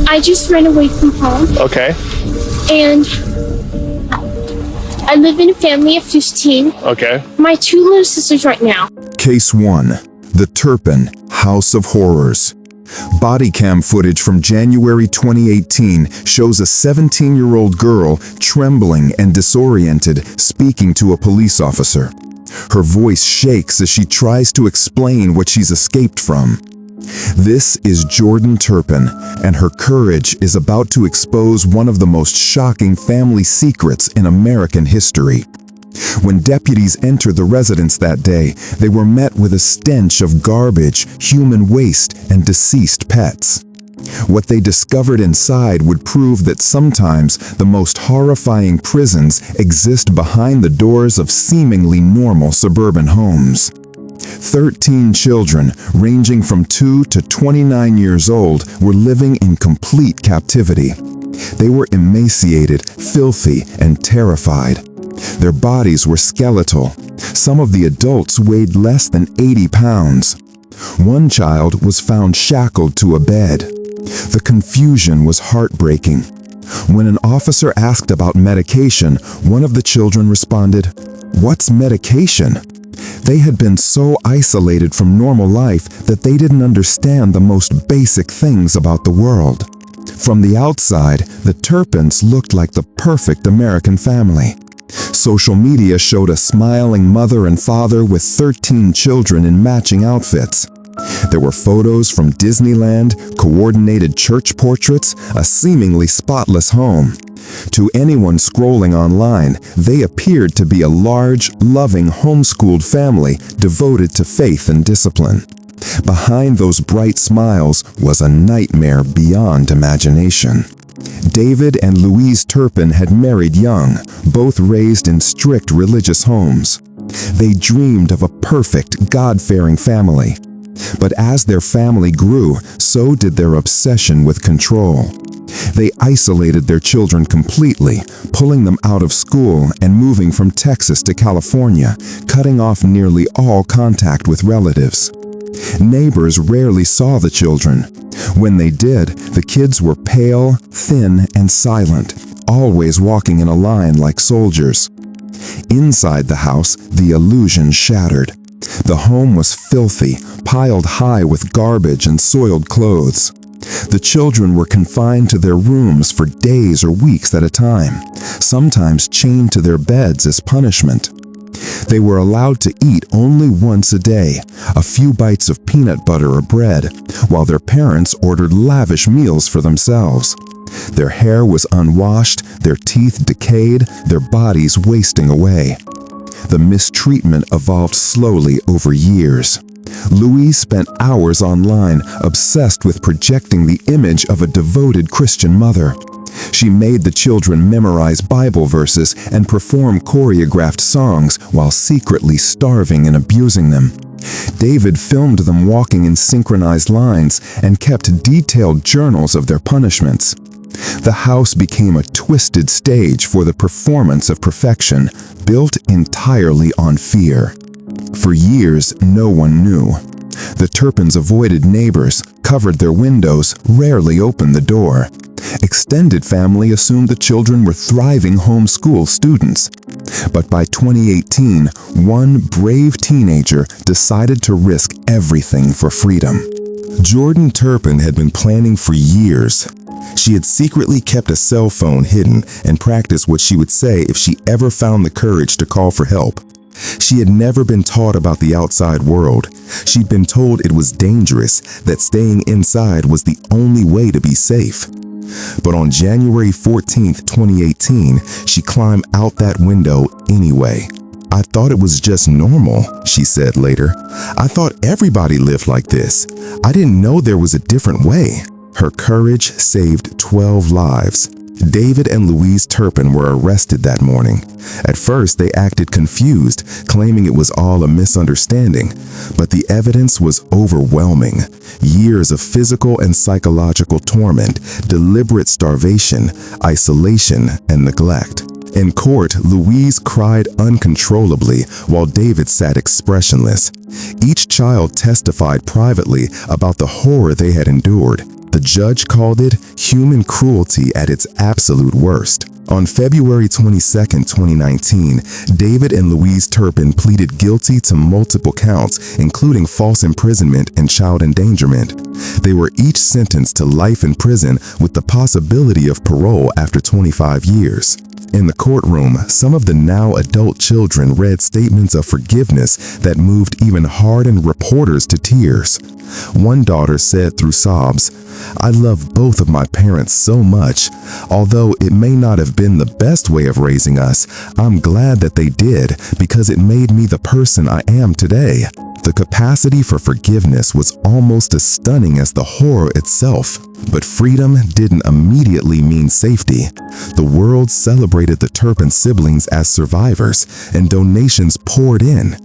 I just ran away from home. Okay. And I live in a family of 15. Okay. My 2 little sisters right now. Case 1. The Turpin House of Horrors. Body cam footage from January 2018 shows a 17-year-old girl trembling and disoriented speaking to a police officer. Her voice shakes as she tries to explain what she's escaped from. This is Jordan Turpin, and her courage is about to expose one of the most shocking family secrets in American history. When deputies entered the residence that day, they were met with a stench of garbage, human waste, and deceased pets. What they discovered inside would prove that sometimes the most horrifying prisons exist behind the doors of seemingly normal suburban homes. 13 children, ranging from 2 to 29 years old, were living in complete captivity. They were emaciated, filthy, and terrified. Their bodies were skeletal. Some of the adults weighed less than 80 pounds. One child was found shackled to a bed. The confusion was heartbreaking. When an officer asked about medication, one of the children responded, "What's medication?" They had been so isolated from normal life that they didn't understand the most basic things about the world. From the outside, the Turpins looked like the perfect American family. Social media showed a smiling mother and father with 13 children in matching outfits. There were photos from Disneyland, coordinated church portraits, a seemingly spotless home. To anyone scrolling online, they appeared to be a large, loving, homeschooled family devoted to faith and discipline. Behind those bright smiles was a nightmare beyond imagination. David and Louise Turpin had married young, both raised in strict religious homes. They dreamed of a perfect, God-fearing family. But as their family grew, so did their obsession with control. They isolated their children completely, pulling them out of school and moving from Texas to California, cutting off nearly all contact with relatives. Neighbors rarely saw the children. When they did, the kids were pale, thin, and silent, always walking in a line like soldiers. Inside the house, the illusion shattered. The home was filthy, piled high with garbage and soiled clothes. The children were confined to their rooms for days or weeks at a time, sometimes chained to their beds as punishment. They were allowed to eat only once a day, a few bites of peanut butter or bread, while their parents ordered lavish meals for themselves. Their hair was unwashed, their teeth decayed, their bodies wasting away. The mistreatment evolved slowly over years. Louise spent hours online, obsessed with projecting the image of a devoted Christian mother. She made the children memorize Bible verses and perform choreographed songs while secretly starving and abusing them. David filmed them walking in synchronized lines and kept detailed journals of their punishments. The house became a twisted stage for the performance of perfection, built entirely on fear. For years, no one knew. The Turpins avoided neighbors, covered their windows, rarely opened the door. Extended family assumed the children were thriving homeschool students. But by 2018, one brave teenager decided to risk everything for freedom. Jordan Turpin had been planning for years. She had secretly kept a cell phone hidden and practiced what she would say if she ever found the courage to call for help. She had never been taught about the outside world. She'd been told it was dangerous, that staying inside was the only way to be safe. But on January 14th, 2018, she climbed out that window anyway. "I thought it was just normal," she said later. "I thought everybody lived like this. I didn't know there was a different way." Her courage saved 12 lives. David and Louise Turpin were arrested that morning. At first, they acted confused, claiming it was all a misunderstanding. But the evidence was overwhelming. Years of physical and psychological torment, deliberate starvation, isolation, and neglect. In court, Louise cried uncontrollably while David sat expressionless. Each child testified privately about the horror they had endured. The judge called it human cruelty at its absolute worst. On February 22, 2019, David and Louise Turpin pleaded guilty to multiple counts, including false imprisonment and child endangerment. They were each sentenced to life in prison with the possibility of parole after 25 years. In the courtroom, some of the now adult children read statements of forgiveness that moved even hardened reporters to tears. One daughter said through sobs, "I love both of my parents so much. Although it may not have been the best way of raising us, I'm glad that they did because it made me the person I am today." The capacity for forgiveness was almost as stunning as the horror itself. But freedom didn't immediately mean safety. The world celebrated the Turpin siblings as survivors, and donations poured in.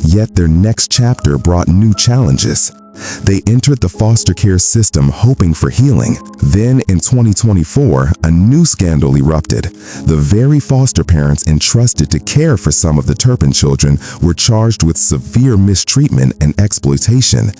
Yet their next chapter brought new challenges. They entered the foster care system hoping for healing. Then in 2024, a new scandal erupted. The very foster parents entrusted to care for some of the Turpin children were charged with severe mistreatment and exploitation.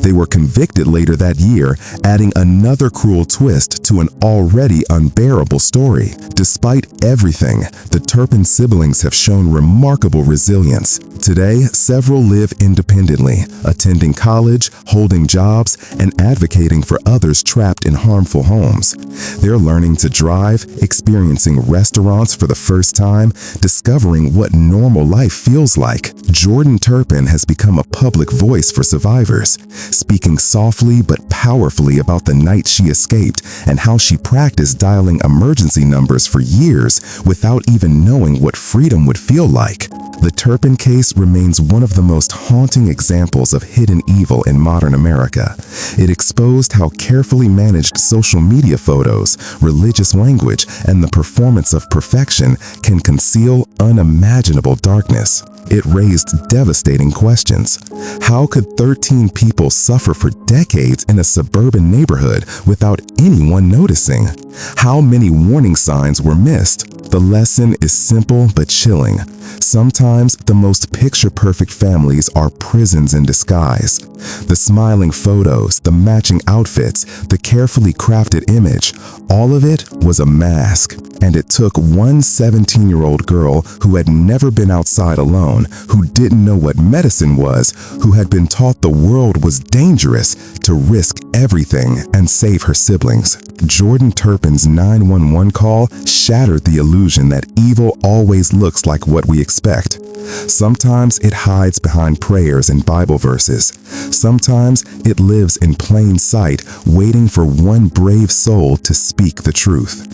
They were convicted later that year, adding another cruel twist to an already unbearable story. Despite everything, the Turpin siblings have shown remarkable resilience. Today, several live independently, attending college, holding jobs, and advocating for others trapped in harmful homes. They're learning to drive, experiencing restaurants for the first time, discovering what normal life feels like. Jordan Turpin has become a public voice for survivors, speaking softly but powerfully about the night she escaped and how she practiced dialing emergency numbers for years without even knowing what freedom would feel like. The Turpin case remains one of the most haunting examples of hidden evil in modern America. It exposed how carefully managed social media photos, religious language, and the performance of perfection can conceal unimaginable darkness. It raised devastating questions. How could 13 people suffer for decades in a suburban neighborhood without anyone noticing? How many warning signs were missed? The lesson is simple but chilling. Sometimes the most picture-perfect families are prisons in disguise. The smiling photos, the matching outfits, the carefully crafted image, all of it was a mask. And it took one 17-year-old girl who had never been outside alone, who didn't know what medicine was, who had been taught the world was dangerous, to risk everything and save her siblings. Jordan Turpin's 911 call shattered the illusion that evil always looks like what we expect. Sometimes it hides behind prayers and Bible verses. Sometimes it lives in plain sight, waiting for one brave soul to speak the truth.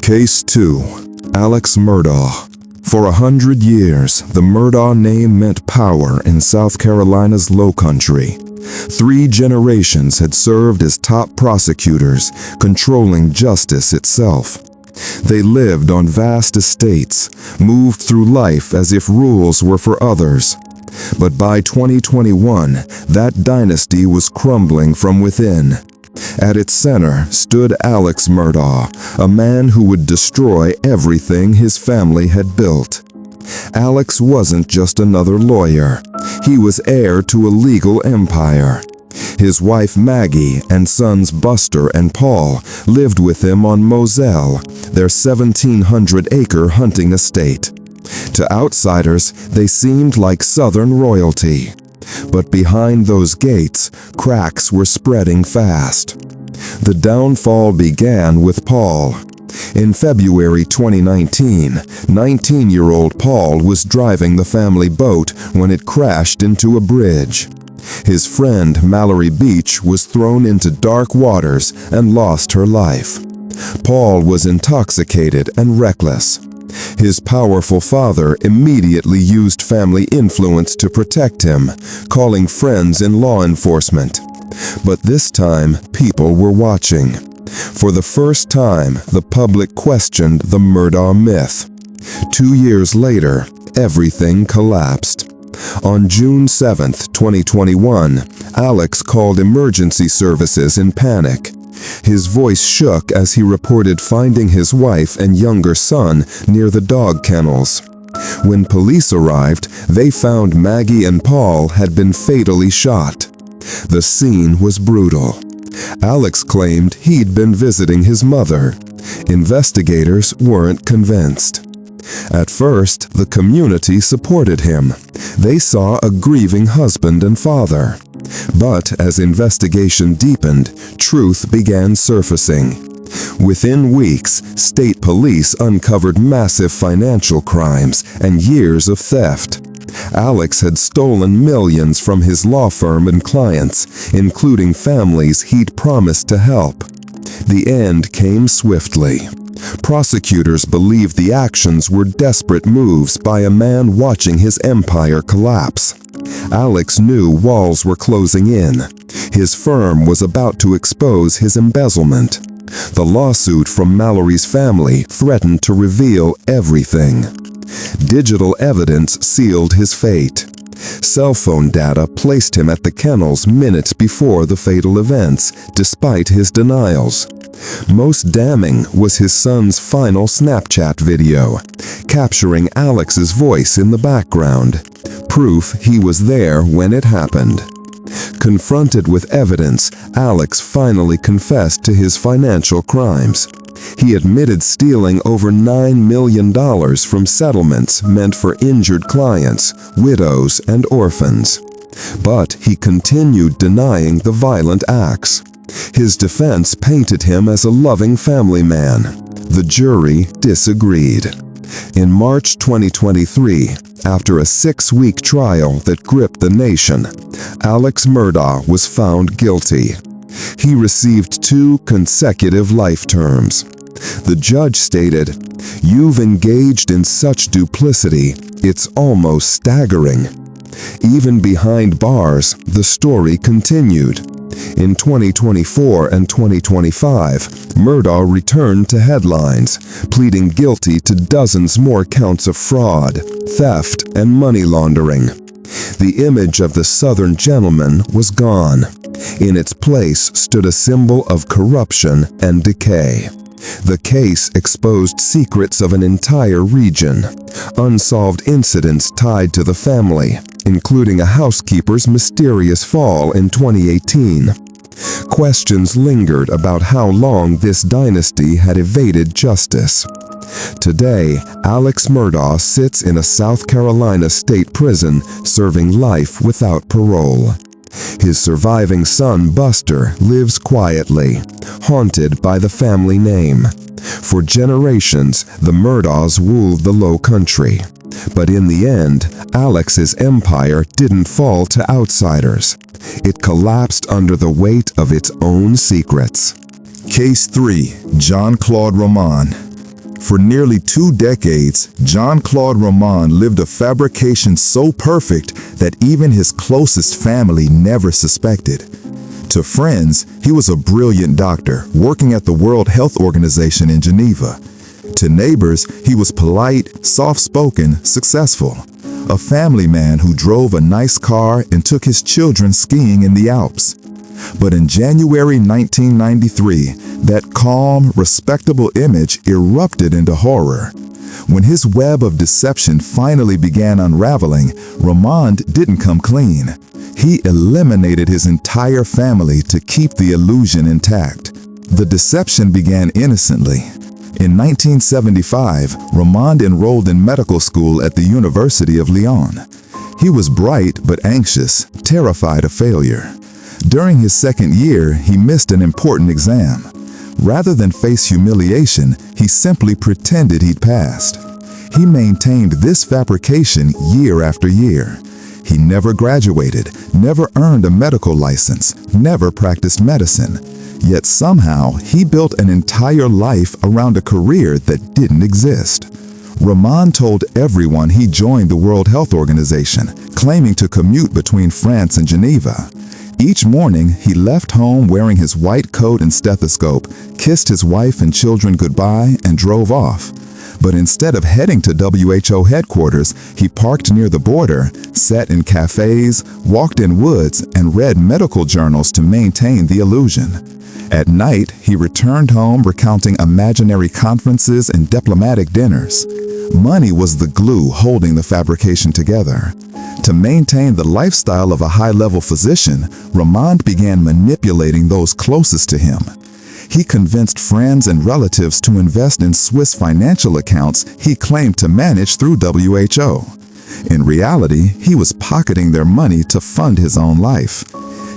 Case 2. Alex Murdaugh. For 100 years, the Murdaugh name meant power in South Carolina's Lowcountry. 3 generations had served as top prosecutors, controlling justice itself. They lived on vast estates, moved through life as if rules were for others. But by 2021, that dynasty was crumbling from within. At its center stood Alex Murdaugh, a man who would destroy everything his family had built. Alex wasn't just another lawyer. He was heir to a legal empire. His wife Maggie and sons Buster and Paul lived with him on Moselle, their 1,700-acre hunting estate. To outsiders, they seemed like Southern royalty. But behind those gates, cracks were spreading fast. The downfall began with Paul. In February 2019, 19-year-old Paul was driving the family boat when it crashed into a bridge. His friend Mallory Beach was thrown into dark waters and lost her life. Paul was intoxicated and reckless. His powerful father immediately used family influence to protect him, calling friends in law enforcement. But this time, people were watching. For the first time, the public questioned the Murdaugh myth. 2 years later, everything collapsed. On June 7, 2021, Alex called emergency services in panic. His voice shook as he reported finding his wife and younger son near the dog kennels. When police arrived, they found Maggie and Paul had been fatally shot. The scene was brutal. Alex claimed he'd been visiting his mother. Investigators weren't convinced. At first, the community supported him. They saw a grieving husband and father. But as investigation deepened, truth began surfacing. Within weeks, state police uncovered massive financial crimes and years of theft. Alex had stolen millions from his law firm and clients, including families he'd promised to help. The end came swiftly. Prosecutors believed the actions were desperate moves by a man watching his empire collapse. Alex knew walls were closing in. His firm was about to expose his embezzlement. The lawsuit from Mallory's family threatened to reveal everything. Digital evidence sealed his fate. Cell phone data placed him at the kennels minutes before the fatal events, despite his denials. Most damning was his son's final Snapchat video, capturing Alex's voice in the background, proof he was there when it happened. Confronted with evidence, Alex finally confessed to his financial crimes. He admitted stealing over $9 million from settlements meant for injured clients, widows, and orphans. But he continued denying the violent acts. His defense painted him as a loving family man. The jury disagreed. In March 2023, after a 6-week trial that gripped the nation, Alex Murdaugh was found guilty. He received 2 consecutive life terms. The judge stated, "You've engaged in such duplicity, it's almost staggering." Even behind bars, the story continued. In 2024 and 2025, Murdaugh returned to headlines, pleading guilty to dozens more counts of fraud, theft, and money laundering. The image of the Southern gentleman was gone. In its place stood a symbol of corruption and decay. The case exposed secrets of an entire region, unsolved incidents tied to the family, including a housekeeper's mysterious fall in 2018. Questions lingered about how long this dynasty had evaded justice. Today, Alex Murdaugh sits in a South Carolina state prison serving life without parole. His surviving son, Buster, lives quietly, haunted by the family name. For generations, the Murdaughs ruled the Low Country. But in the end, Alex's empire didn't fall to outsiders. It collapsed under the weight of its own secrets. Case 3. Jean-Claude Romand. For nearly 2 decades, Jean-Claude Romand lived a fabrication so perfect that even his closest family never suspected. To friends, he was a brilliant doctor working at the World Health Organization in Geneva. To neighbors, he was polite, soft-spoken, successful. A family man who drove a nice car and took his children skiing in the Alps. But in January 1993, that calm, respectable image erupted into horror. When his web of deception finally began unraveling, Romand didn't come clean. He eliminated his entire family to keep the illusion intact. The deception began innocently. In 1975, Romand enrolled in medical school at the University of Lyon. He was bright but anxious, terrified of failure. During his second year, he missed an important exam. Rather than face humiliation, he simply pretended he'd passed. He maintained this fabrication year after year. He never graduated, never earned a medical license, never practiced medicine. Yet somehow, he built an entire life around a career that didn't exist. Romand told everyone he joined the World Health Organization, claiming to commute between France and Geneva. Each morning, he left home wearing his white coat and stethoscope, kissed his wife and children goodbye, and drove off. But instead of heading to WHO headquarters, he parked near the border, sat in cafes, walked in woods, and read medical journals to maintain the illusion. At night, he returned home recounting imaginary conferences and diplomatic dinners. Money was the glue holding the fabrication together. To maintain the lifestyle of a high-level physician, Romand began manipulating those closest to him. He convinced friends and relatives to invest in Swiss financial accounts he claimed to manage through WHO. In reality, he was pocketing their money to fund his own life.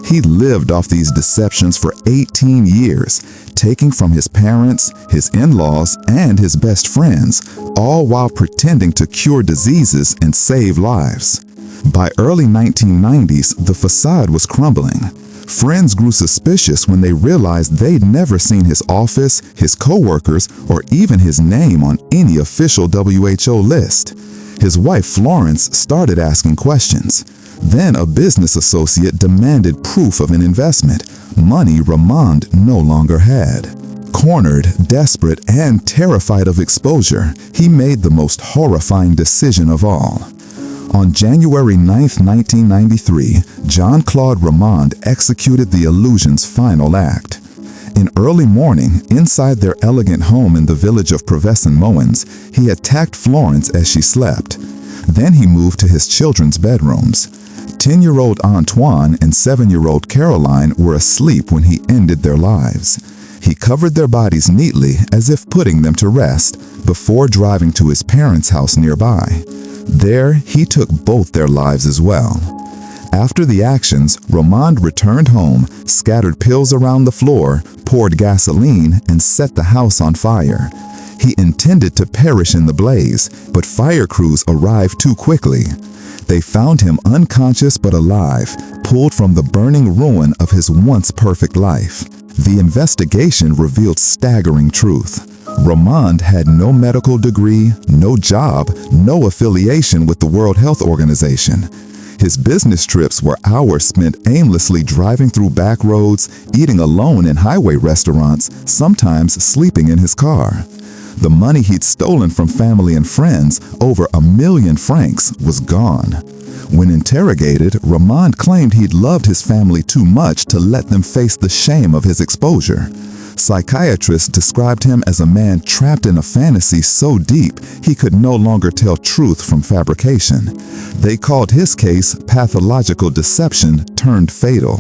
He lived off these deceptions for 18 years, taking from his parents, his in-laws, and his best friends, all while pretending to cure diseases and save lives. By early 1990s, the facade was crumbling. Friends grew suspicious when they realized they'd never seen his office, his co-workers, or even his name on any official WHO list. His wife Florence started asking questions. Then a business associate demanded proof of an investment, money Romand no longer had. Cornered, desperate, and terrified of exposure, he made the most horrifying decision of all. On January 9, 1993, Jean-Claude Romand executed the illusion's final act. In early morning, inside their elegant home in the village of Prevessin-Moens, he attacked Florence as she slept. Then he moved to his children's bedrooms. 10-year-old Antoine and 7-year-old Caroline were asleep when he ended their lives. He covered their bodies neatly as if putting them to rest before driving to his parents' house nearby. There, he took both their lives as well. After the actions, Romand returned home, scattered pills around the floor, poured gasoline, and set the house on fire. He intended to perish in the blaze, but fire crews arrived too quickly. They found him unconscious but alive, pulled from the burning ruin of his once perfect life. The investigation revealed staggering truth. Romand had no medical degree, no job, no affiliation with the World Health Organization. His business trips were hours spent aimlessly driving through back roads, eating alone in highway restaurants, sometimes sleeping in his car. The money he'd stolen from family and friends, over 1 million francs, was gone. When interrogated, Romand claimed he'd loved his family too much to let them face the shame of his exposure. Psychiatrists described him as a man trapped in a fantasy so deep he could no longer tell truth from fabrication. They called his case pathological deception turned fatal.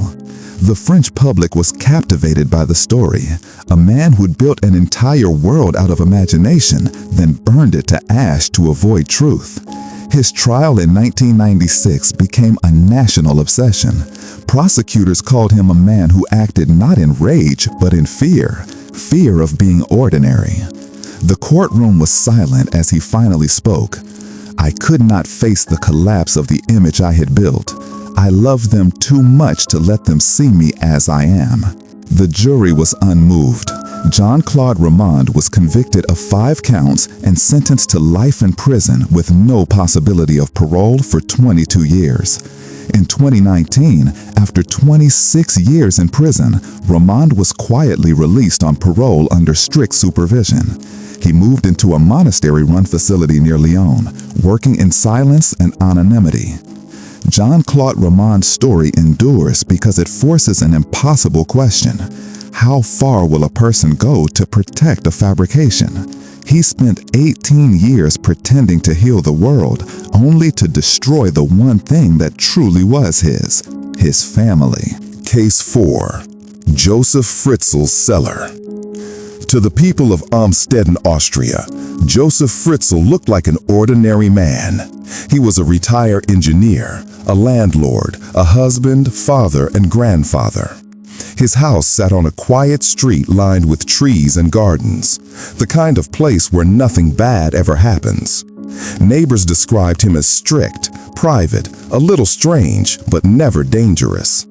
The French public was captivated by the story. A man who'd built an entire world out of imagination, then burned it to ash to avoid truth. His trial in 1996 became a national obsession. Prosecutors called him a man who acted not in rage, but in fear of being ordinary. The courtroom was silent as he finally spoke. "I could not face the collapse of the image I had built. I loved them too much to let them see me as I am." The jury was unmoved. Jean-Claude Romand was convicted of 5 counts and sentenced to life in prison with no possibility of parole for 22 years. In 2019, after 26 years in prison, Romand was quietly released on parole under strict supervision. He moved into a monastery-run facility near Lyon, working in silence and anonymity. Jean-Claude Romand's story endures because it forces an impossible question. How far will a person go to protect a fabrication? He spent 18 years pretending to heal the world, only to destroy the one thing that truly was his family. Case 4. Josef Fritzl's Cellar. To the people of Amstetten, Austria, Josef Fritzl looked like an ordinary man. He was a retired engineer, a landlord, a husband, father, and grandfather. His house sat on a quiet street lined with trees and gardens, the kind of place where nothing bad ever happens. Neighbors described him as strict, private, a little strange, but never dangerous.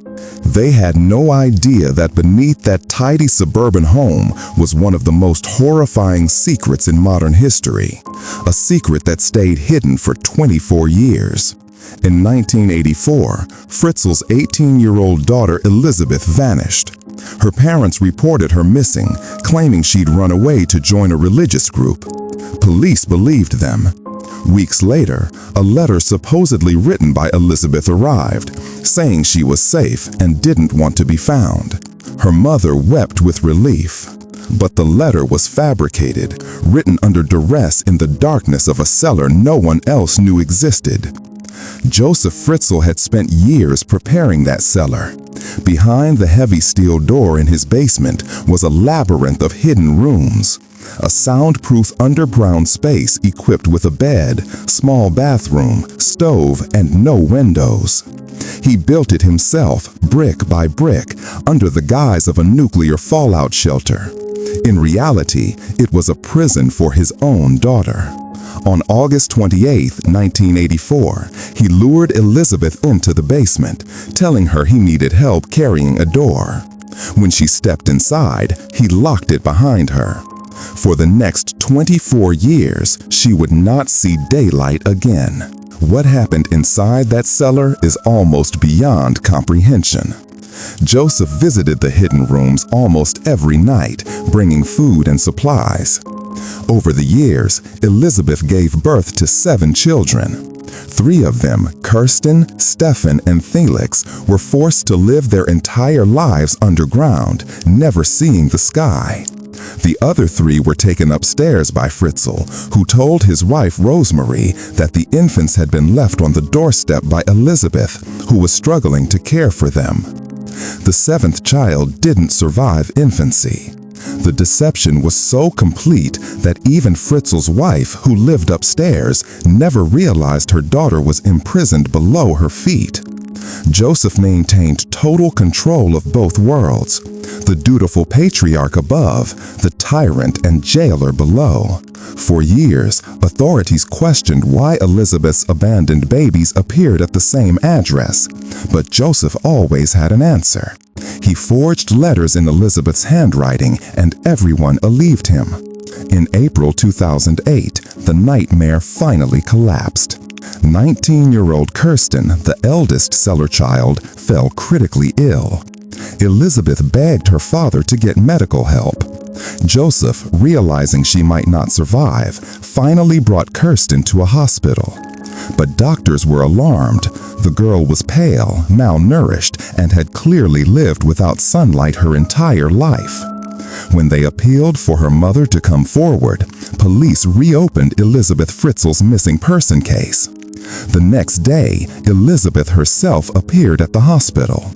They had no idea that beneath that tidy suburban home was one of the most horrifying secrets in modern history, a secret that stayed hidden for 24 years. In 1984, Fritzl's 18-year-old daughter Elizabeth vanished. Her parents reported her missing, claiming she'd run away to join a religious group. Police believed them. Weeks later, a letter supposedly written by Elizabeth arrived, saying she was safe and didn't want to be found. Her mother wept with relief. But the letter was fabricated, written under duress in the darkness of a cellar no one else knew existed. Josef Fritzl had spent years preparing that cellar. Behind the heavy steel door in his basement was a labyrinth of hidden rooms, a soundproof underground space equipped with a bed, small bathroom, stove, and no windows. He built it himself, brick by brick, under the guise of a nuclear fallout shelter. In reality, it was a prison for his own daughter. On August 28, 1984, he lured Elizabeth into the basement, telling her he needed help carrying a door. When she stepped inside, he locked it behind her. For the next 24 years, she would not see daylight again. What happened inside that cellar is almost beyond comprehension. Josef visited the hidden rooms almost every night, bringing food and supplies. Over the years, Elizabeth gave birth to 7 children. 3 of them, Kirsten, Stefan, and Felix, were forced to live their entire lives underground, never seeing the sky. The other 3 were taken upstairs by Fritzl, who told his wife Rosemary that the infants had been left on the doorstep by Elizabeth, who was struggling to care for them. The 7th child didn't survive infancy. The deception was so complete that even Fritzl's wife, who lived upstairs, never realized her daughter was imprisoned below her feet. Josef maintained total control of both worlds, the dutiful patriarch above, the tyrant and jailer below. For years, authorities questioned why Elizabeth's abandoned babies appeared at the same address, but Josef always had an answer. He forged letters in Elizabeth's handwriting, and everyone believed him. In April 2008, the nightmare finally collapsed. 19-year-old Kirsten, the eldest cellar child, fell critically ill. Elizabeth begged her father to get medical help. Josef, realizing she might not survive, finally brought Kirsten to a hospital. But doctors were alarmed. The girl was pale, malnourished, and had clearly lived without sunlight her entire life. When they appealed for her mother to come forward, police reopened Elizabeth Fritzl's missing person case. The next day, Elizabeth herself appeared at the hospital.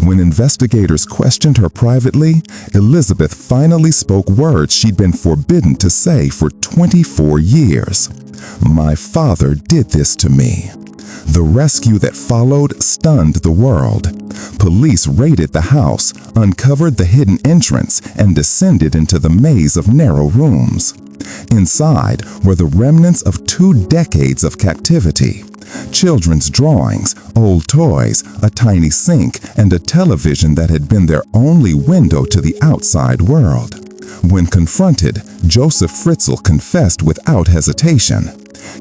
When investigators questioned her privately, Elizabeth finally spoke words she'd been forbidden to say for 24 years. "My father did this to me." The rescue that followed stunned the world. Police raided the house, uncovered the hidden entrance, and descended into the maze of narrow rooms. Inside were the remnants of 2 decades of captivity. Children's drawings, old toys, a tiny sink, and a television that had been their only window to the outside world. When confronted, Josef Fritzl confessed without hesitation.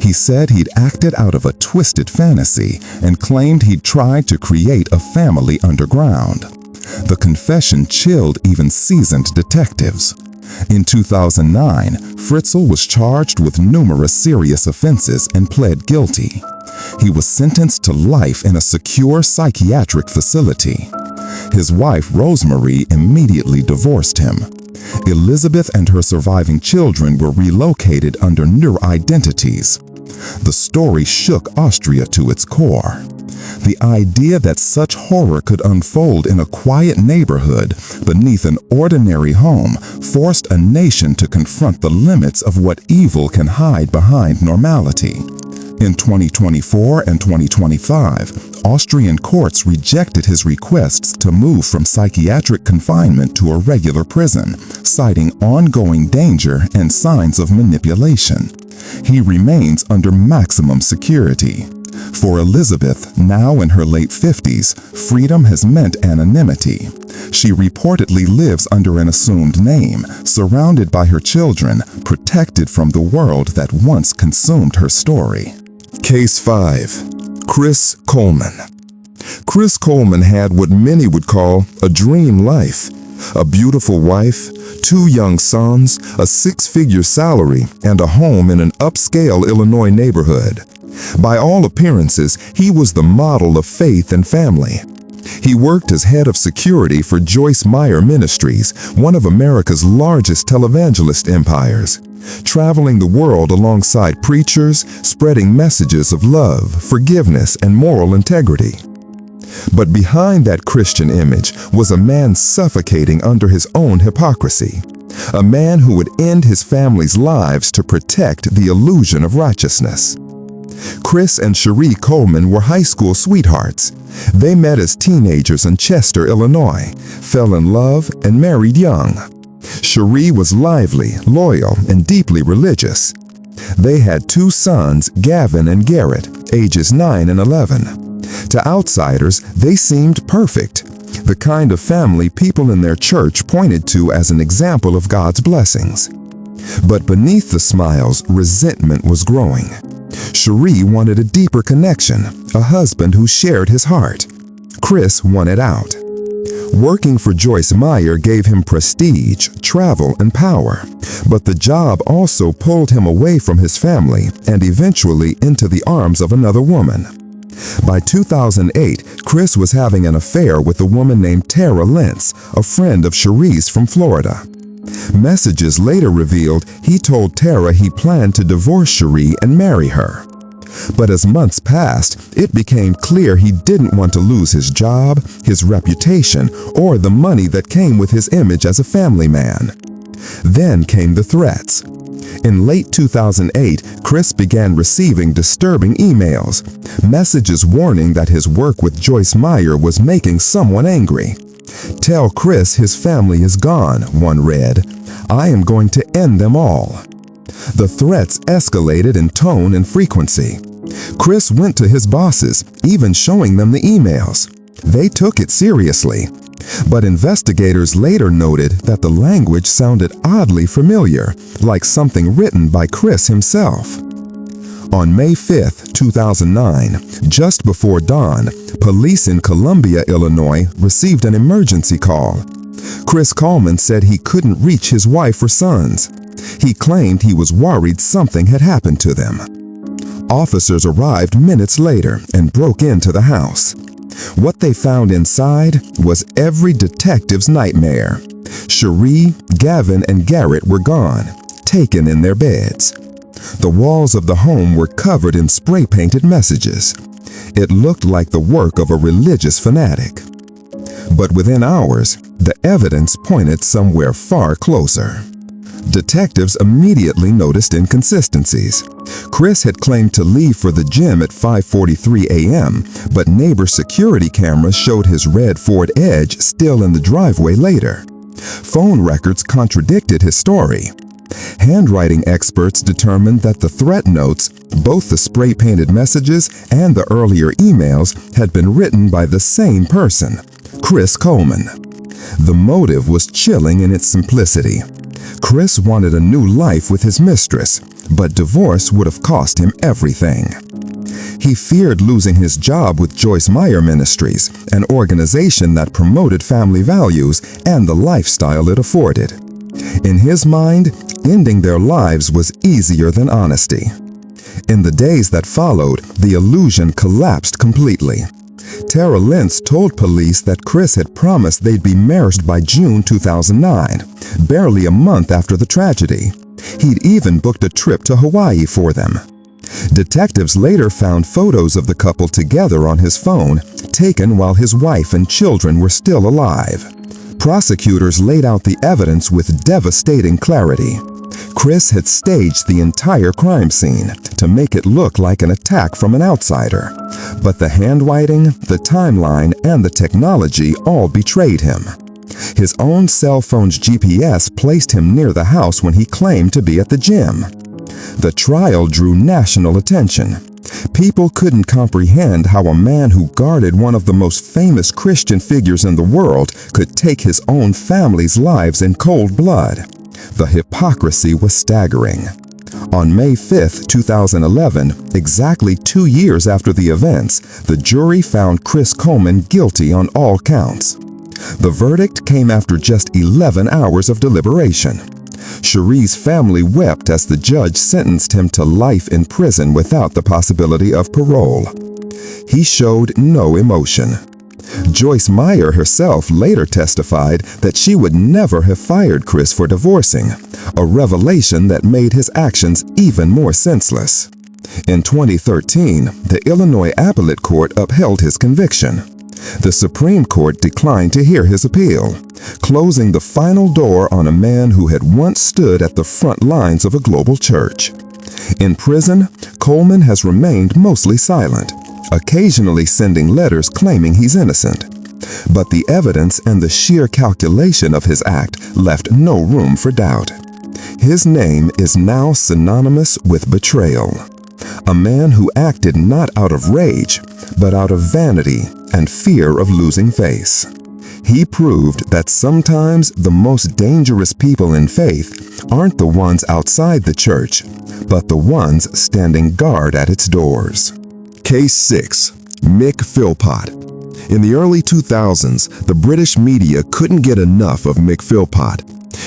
He said he'd acted out of a twisted fantasy and claimed he'd tried to create a family underground. The confession chilled even seasoned detectives. In 2009, Fritzl was charged with numerous serious offenses and pled guilty. He was sentenced to life in a secure psychiatric facility. His wife, Rosemary, immediately divorced him. Elizabeth and her surviving children were relocated under new identities. The story shook Austria to its core. The idea that such horror could unfold in a quiet neighborhood beneath an ordinary home forced a nation to confront the limits of what evil can hide behind normality. In 2024 and 2025, Austrian courts rejected his requests to move from psychiatric confinement to a regular prison, citing ongoing danger and signs of manipulation. He remains under maximum security. For Elizabeth, now in her late 50s, freedom has meant anonymity. She reportedly lives under an assumed name, surrounded by her children, protected from the world that once consumed her story. Case 5. Chris Coleman. Chris Coleman had what many would call a dream life. A beautiful wife, 2 young sons, a 6-figure salary, and a home in an upscale Illinois neighborhood. By all appearances, he was the model of faith and family. He worked as head of security for Joyce Meyer Ministries, one of America's largest televangelist empires, traveling the world alongside preachers, spreading messages of love, forgiveness, and moral integrity. But behind that Christian image was a man suffocating under his own hypocrisy, a man who would end his family's lives to protect the illusion of righteousness. Chris and Cherie Coleman were high school sweethearts. They met as teenagers in Chester, Illinois, fell in love, and married young. Cherie was lively, loyal, and deeply religious. They had 2 sons, Gavin and Garrett, ages 9 and 11. To outsiders, they seemed perfect, the kind of family people in their church pointed to as an example of God's blessings. But beneath the smiles, resentment was growing. Cherie wanted a deeper connection, a husband who shared his heart. Chris wanted out. Working for Joyce Meyer gave him prestige, travel, and power, but the job also pulled him away from his family and eventually into the arms of another woman. By 2008, Chris was having an affair with a woman named Tara Lentz, a friend of Cherie's from Florida. Messages later revealed he told Tara he planned to divorce Cherie and marry her. But as months passed, it became clear he didn't want to lose his job, his reputation, or the money that came with his image as a family man. Then came the threats. In late 2008, Chris began receiving disturbing emails, messages warning that his work with Joyce Meyer was making someone angry. "Tell Chris his family is gone," one read. "I am going to end them all." The threats escalated in tone and frequency. Chris went to his bosses, even showing them the emails. They took it seriously. But investigators later noted that the language sounded oddly familiar, like something written by Chris himself. On May 5, 2009, just before dawn, police in Columbia, Illinois, received an emergency call. Chris Coleman said he couldn't reach his wife or sons. He claimed he was worried something had happened to them. Officers arrived minutes later and broke into the house. What they found inside was every detective's nightmare. Cherie, Gavin, and Garrett were gone, taken in their beds. The walls of the home were covered in spray-painted messages. It looked like the work of a religious fanatic. But within hours, the evidence pointed somewhere far closer. Detectives immediately noticed inconsistencies. Chris had claimed to leave for the gym at 5:43 a.m., but neighbor security cameras showed his red Ford Edge still in the driveway later. Phone records contradicted his story. Handwriting experts determined that the threat notes, both the spray-painted messages and the earlier emails, had been written by the same person, Chris Coleman. The motive was chilling in its simplicity. Chris wanted a new life with his mistress, but divorce would have cost him everything. He feared losing his job with Joyce Meyer Ministries, an organization that promoted family values and the lifestyle it afforded. In his mind, ending their lives was easier than honesty. In the days that followed, the illusion collapsed completely. Tara Lentz told police that Chris had promised they'd be married by June 2009, barely a month after the tragedy. He'd even booked a trip to Hawaii for them. Detectives later found photos of the couple together on his phone, taken while his wife and children were still alive. Prosecutors laid out the evidence with devastating clarity. Chris had staged the entire crime scene to make it look like an attack from an outsider. But the handwriting, the timeline, and the technology all betrayed him. His own cell phone's GPS placed him near the house when he claimed to be at the gym. The trial drew national attention. People couldn't comprehend how a man who guarded one of the most famous Christian figures in the world could take his own family's lives in cold blood. The hypocrisy was staggering. On May 5, 2011, exactly 2 years after the events, the jury found Chris Coleman guilty on all counts. The verdict came after just 11 hours of deliberation. Cherie's family wept as the judge sentenced him to life in prison without the possibility of parole. He showed no emotion. Joyce Meyer herself later testified that she would never have fired Chris for divorcing, a revelation that made his actions even more senseless. In 2013, the Illinois Appellate Court upheld his conviction. The Supreme Court declined to hear his appeal, closing the final door on a man who had once stood at the front lines of a global church. In prison, Coleman has remained mostly silent, occasionally sending letters claiming he's innocent. But the evidence and the sheer calculation of his act left no room for doubt. His name is now synonymous with betrayal. A man who acted not out of rage, but out of vanity and fear of losing face. He proved that sometimes the most dangerous people in faith aren't the ones outside the church, but the ones standing guard at its doors. Case 6. Mick Philpott. In the early 2000s, the British media couldn't get enough of Mick Philpott.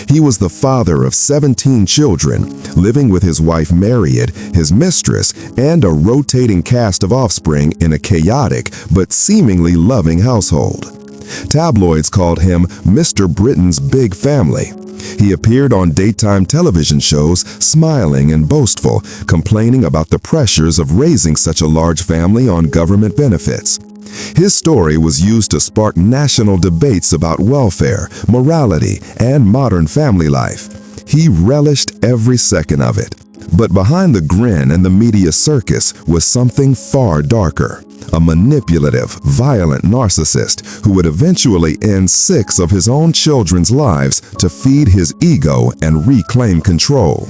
He was the father of 17 children, living with his wife Marriott, his mistress, and a rotating cast of offspring in a chaotic but seemingly loving household. Tabloids called him Mr. Britain's Big Family. He appeared on daytime television shows, smiling and boastful, complaining about the pressures of raising such a large family on government benefits. His story was used to spark national debates about welfare, morality, and modern family life. He relished every second of it. But behind the grin and the media circus was something far darker. A manipulative, violent narcissist who would eventually end 6 of his own children's lives to feed his ego and reclaim control.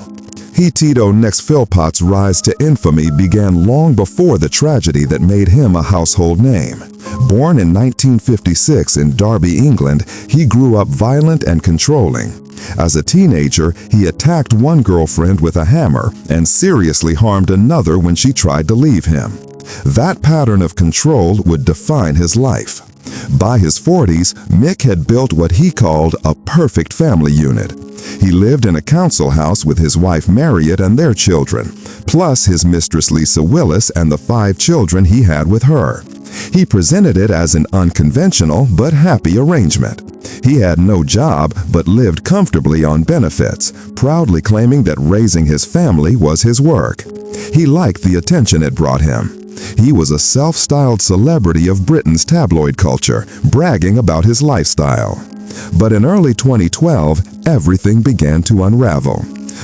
Tito Next Philpott's rise to infamy began long before the tragedy that made him a household name. Born in 1956 in Derby, England, he grew up violent and controlling. As a teenager, he attacked one girlfriend with a hammer and seriously harmed another when she tried to leave him. That pattern of control would define his life. By his 40s, Mick had built what he called a perfect family unit. He lived in a council house with his wife Marriott and their children, plus his mistress Lisa Willis and the 5 children he had with her. He presented it as an unconventional but happy arrangement. He had no job but lived comfortably on benefits, proudly claiming that raising his family was his work. He liked the attention it brought him. He was a self-styled celebrity of Britain's tabloid culture, bragging about his lifestyle. But in early 2012, everything began to unravel.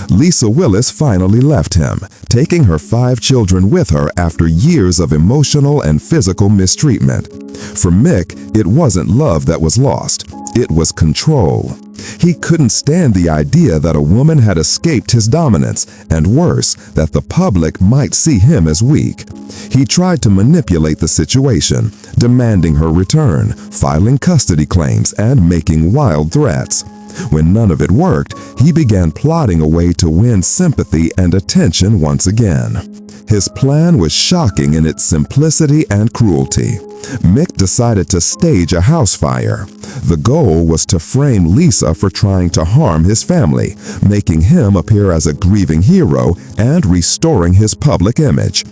Lisa Willis finally left him, taking her 5 children with her after years of emotional and physical mistreatment. For Mick, it wasn't love that was lost. It was control. He couldn't stand the idea that a woman had escaped his dominance, and worse, that the public might see him as weak. He tried to manipulate the situation, demanding her return, filing custody claims, and making wild threats. When none of it worked, he began plotting a way to win sympathy and attention once again. His plan was shocking in its simplicity and cruelty. Mick decided to stage a house fire. The goal was to frame Lisa for trying to harm his family, making him appear as a grieving hero and restoring his public image.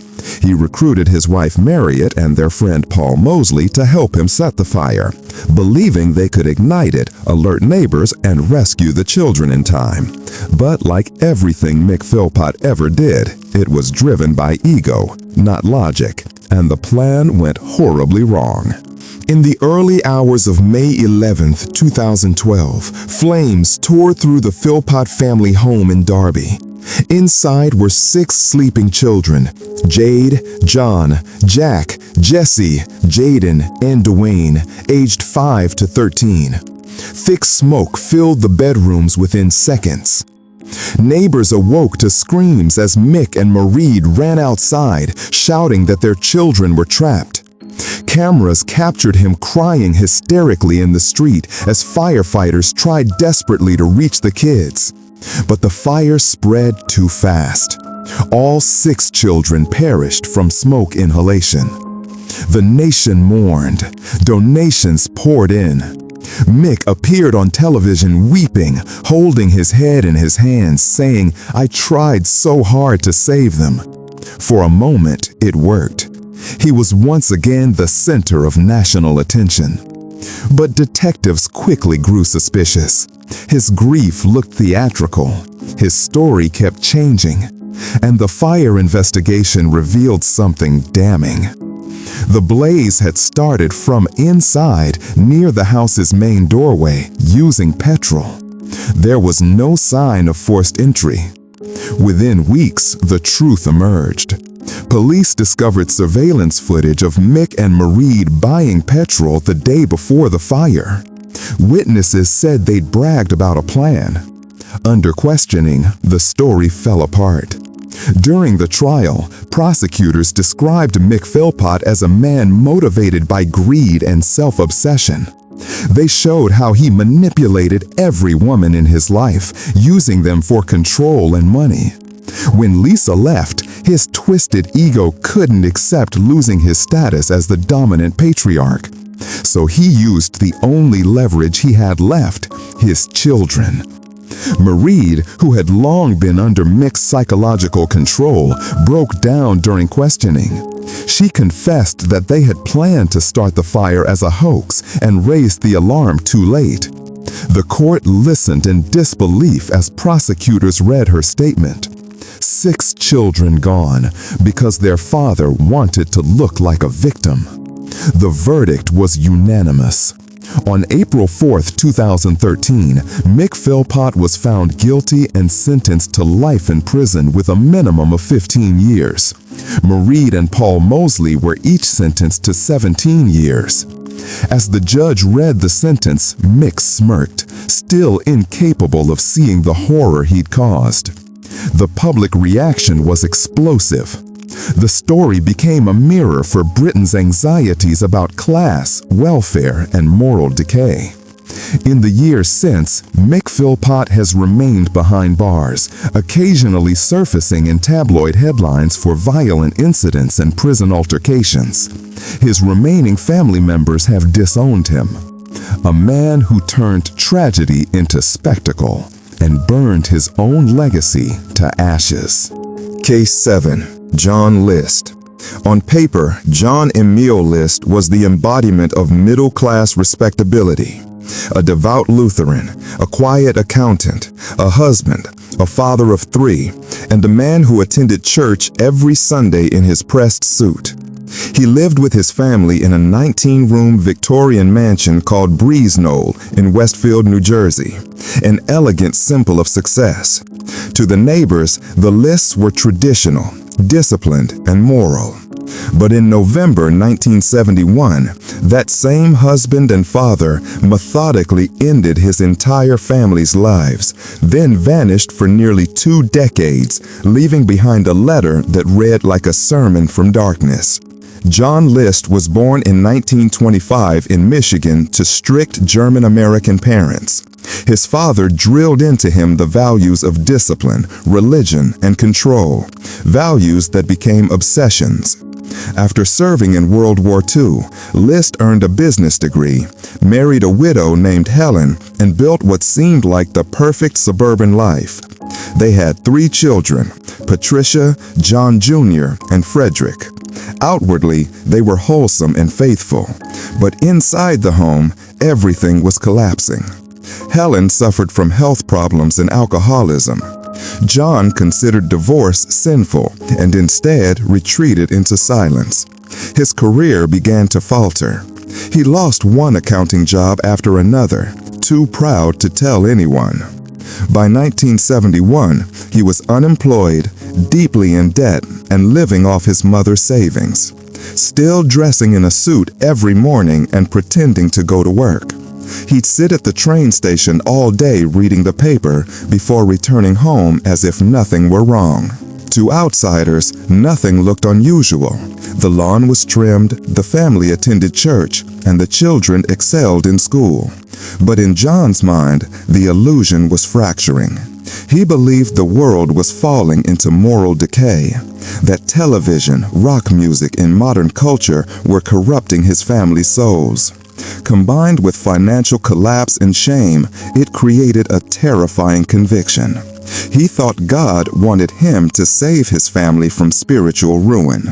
He recruited his wife Marriott and their friend Paul Mosley to help him set the fire, believing they could ignite it, alert neighbors, and rescue the children in time. But like everything Mick Philpott ever did, it was driven by ego, not logic, and the plan went horribly wrong. In the early hours of May 11, 2012, flames tore through the Philpott family home in Derby. Inside were 6 sleeping children: Jade, John, Jack, Jesse, Jaden, and Dwayne, aged 5 to 13. Thick smoke filled the bedrooms within seconds. Neighbors awoke to screams as Mick and Marie ran outside, shouting that their children were trapped. Cameras captured him crying hysterically in the street as firefighters tried desperately to reach the kids. But the fire spread too fast. All 6 children perished from smoke inhalation. The nation mourned. Donations poured in. Mick appeared on television weeping, holding his head in his hands, saying, "I tried so hard to save them." For a moment, it worked. He was once again the center of national attention. But detectives quickly grew suspicious. His grief looked theatrical. His story kept changing. And the fire investigation revealed something damning. The blaze had started from inside, near the house's main doorway, using petrol. There was no sign of forced entry. Within weeks, the truth emerged. Police discovered surveillance footage of Mick and Marie buying petrol the day before the fire. Witnesses said they'd bragged about a plan. Under questioning, the story fell apart. During the trial, prosecutors described Mick Philpott as a man motivated by greed and self-obsession. They showed how he manipulated every woman in his life, using them for control and money. When Lisa left, his twisted ego couldn't accept losing his status as the dominant patriarch. So he used the only leverage he had left, his children. Marie, who had long been under Mick's psychological control, broke down during questioning. She confessed that they had planned to start the fire as a hoax and raised the alarm too late. The court listened in disbelief as prosecutors read her statement. 6 children gone because their father wanted to look like a victim. The verdict was unanimous. On April 4, 2013, Mick Philpott was found guilty and sentenced to life in prison with a minimum of 15 years. Marie and Paul Mosley were each sentenced to 17 years. As the judge read the sentence, Mick smirked, still incapable of seeing the horror he'd caused. The public reaction was explosive. The story became a mirror for Britain's anxieties about class, welfare, and moral decay. In the years since, Mick Philpott has remained behind bars, occasionally surfacing in tabloid headlines for violent incidents and prison altercations. His remaining family members have disowned him. A man who turned tragedy into spectacle and burned his own legacy to ashes. Case 7. John List. On paper, John Emil List was the embodiment of middle-class respectability. A devout Lutheran, a quiet accountant, a husband, a father of 3, and a man who attended church every Sunday in his pressed suit. He lived with his family in a 19-room Victorian mansion called Breeznole in Westfield, New Jersey, an elegant symbol of success. To the neighbors, the Lists were traditional, disciplined, and moral. But in November 1971, that same husband and father methodically ended his entire family's lives, then vanished for nearly 2 decades, leaving behind a letter that read like a sermon from darkness. John List was born in 1925 in Michigan to strict German-American parents. His father drilled into him the values of discipline, religion, and control, values that became obsessions. After serving in World War II, List earned a business degree, married a widow named Helen, and built what seemed like the perfect suburban life. They had 3 children, Patricia, John Jr., and Frederick. Outwardly, they were wholesome and faithful, but inside the home, everything was collapsing. Helen suffered from health problems and alcoholism. John considered divorce sinful and instead retreated into silence. His career began to falter. He lost one accounting job after another, too proud to tell anyone. By 1971, he was unemployed, deeply in debt, and living off his mother's savings. Still dressing in a suit every morning and pretending to go to work. He'd sit at the train station all day reading the paper before returning home as if nothing were wrong. To outsiders, nothing looked unusual. The lawn was trimmed, the family attended church, and the children excelled in school. But in John's mind, the illusion was fracturing. He believed the world was falling into moral decay, that television, rock music, and modern culture were corrupting his family's souls. Combined with financial collapse and shame, it created a terrifying conviction. He thought God wanted him to save his family from spiritual ruin.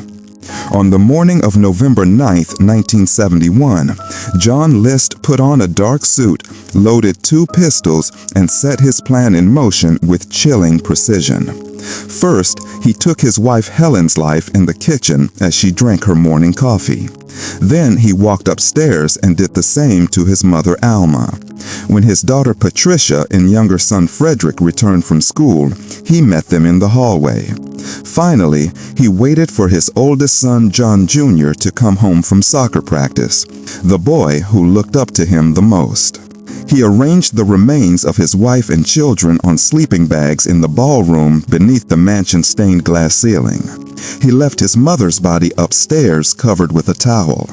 On the morning of November 9th, 1971, John List put on a dark suit, loaded 2 pistols, and set his plan in motion with chilling precision. First, he took his wife Helen's life in the kitchen as she drank her morning coffee. Then he walked upstairs and did the same to his mother Alma. When his daughter Patricia and younger son Frederick returned from school, he met them in the hallway. Finally, he waited for his oldest son John Jr. to come home from soccer practice, the boy who looked up to him the most. He arranged the remains of his wife and children on sleeping bags in the ballroom beneath the mansion's stained glass ceiling. He left his mother's body upstairs covered with a towel.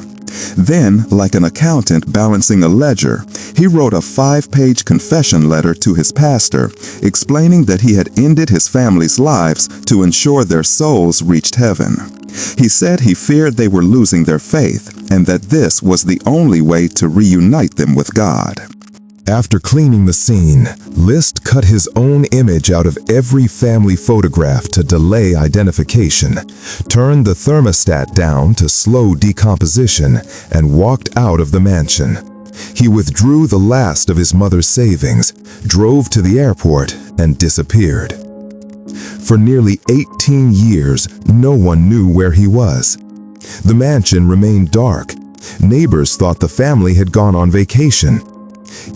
Then, like an accountant balancing a ledger, he wrote a 5-page confession letter to his pastor, explaining that he had ended his family's lives to ensure their souls reached heaven. He said he feared they were losing their faith, and that this was the only way to reunite them with God. After cleaning the scene, List cut his own image out of every family photograph to delay identification, turned the thermostat down to slow decomposition, and walked out of the mansion. He withdrew the last of his mother's savings, drove to the airport, and disappeared. For nearly 18 years, no one knew where he was. The mansion remained dark. Neighbors thought the family had gone on vacation.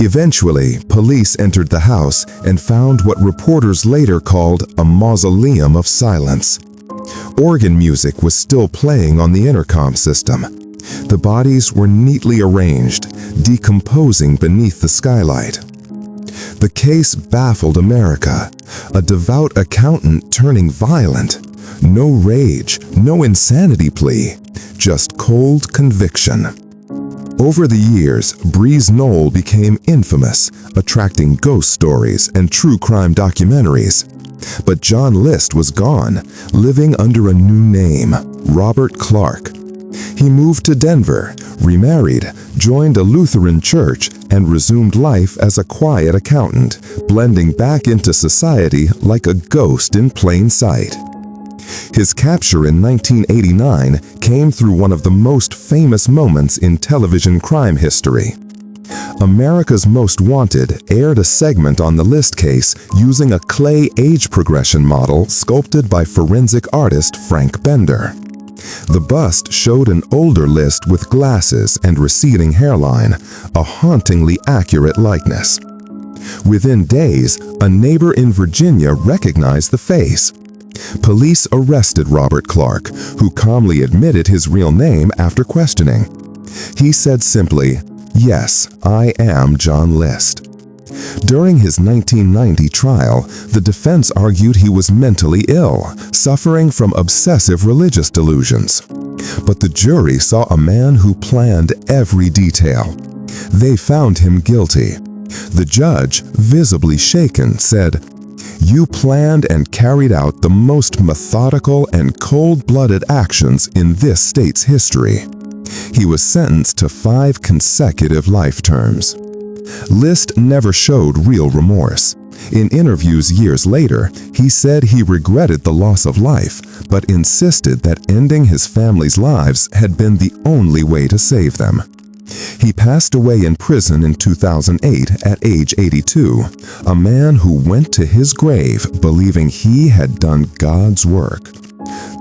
Eventually, police entered the house and found what reporters later called a mausoleum of silence. Organ music was still playing on the intercom system. The bodies were neatly arranged, decomposing beneath the skylight. The case baffled America, a devout accountant turning violent. No rage, no insanity plea, just cold conviction. Over the years, Breeze Knoll became infamous, attracting ghost stories and true crime documentaries. But John List was gone, living under a new name, Robert Clark. He moved to Denver, remarried, joined a Lutheran church, and resumed life as a quiet accountant, blending back into society like a ghost in plain sight. His capture in 1989 came through one of the most famous moments in television crime history. America's Most Wanted aired a segment on the List case using a clay age progression model sculpted by forensic artist Frank Bender. The bust showed an older List with glasses and receding hairline, a hauntingly accurate likeness. Within days, a neighbor in Virginia recognized the face. Police arrested Robert Clark, who calmly admitted his real name after questioning. He said simply, "Yes, I am John List." During his 1990 trial, the defense argued he was mentally ill, suffering from obsessive religious delusions. But the jury saw a man who planned every detail. They found him guilty. The judge, visibly shaken, said, "You planned and carried out the most methodical and cold-blooded actions in this state's history." He was sentenced to 5 consecutive life terms. List never showed real remorse. In interviews years later, he said he regretted the loss of life, but insisted that ending his family's lives had been the only way to save them. He passed away in prison in 2008 at age 82, a man who went to his grave believing he had done God's work.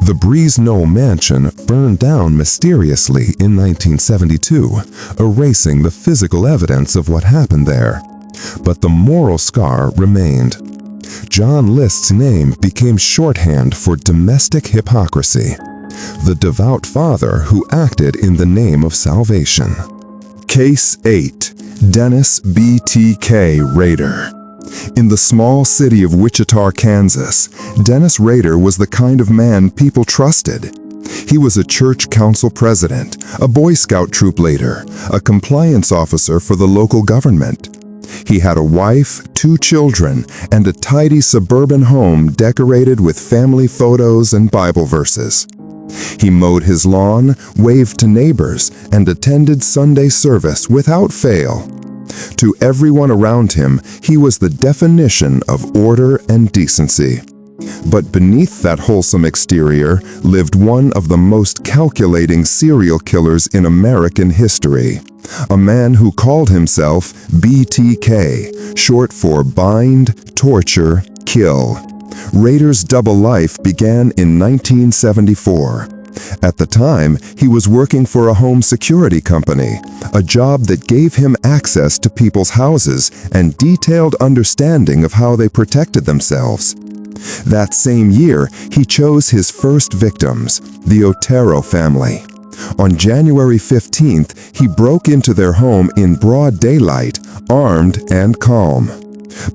The Breeze Knoll mansion burned down mysteriously in 1972, erasing the physical evidence of what happened there. But the moral scar remained. John List's name became shorthand for domestic hypocrisy, the devout father who acted in the name of salvation. Case 8. Dennis B.T.K. Rader. In the small city of Wichita, Kansas, Dennis Rader was the kind of man people trusted. He was a church council president, a Boy Scout troop leader, a compliance officer for the local government. He had a wife, 2 children, and a tidy suburban home decorated with family photos and Bible verses. He mowed his lawn, waved to neighbors, and attended Sunday service without fail. To everyone around him, he was the definition of order and decency. But beneath that wholesome exterior lived one of the most calculating serial killers in American history. A man who called himself BTK, short for Bind, Torture, Kill. Rader's double life began in 1974. At the time, he was working for a home security company, a job that gave him access to people's houses and detailed understanding of how they protected themselves. That same year, he chose his first victims, the Otero family. On January 15th, he broke into their home in broad daylight, armed and calm.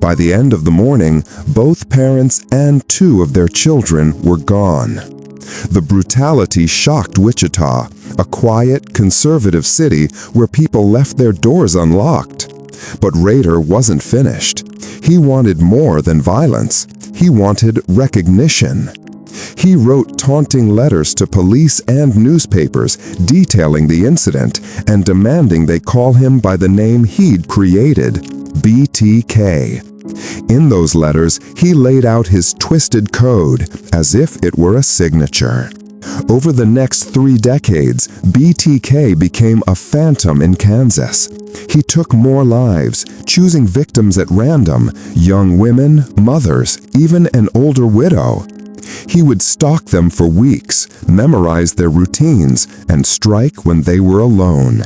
By the end of the morning, both parents and 2 of their children were gone. The brutality shocked Wichita, a quiet, conservative city where people left their doors unlocked. But Rader wasn't finished. He wanted more than violence. He wanted recognition. He wrote taunting letters to police and newspapers detailing the incident and demanding they call him by the name he'd created, BTK. In those letters, he laid out his twisted code as if it were a signature. Over the next 3 decades, BTK became a phantom in Kansas. He took more lives, choosing victims at random, young women, mothers, even an older widow. He would stalk them for weeks, memorize their routines, and strike when they were alone.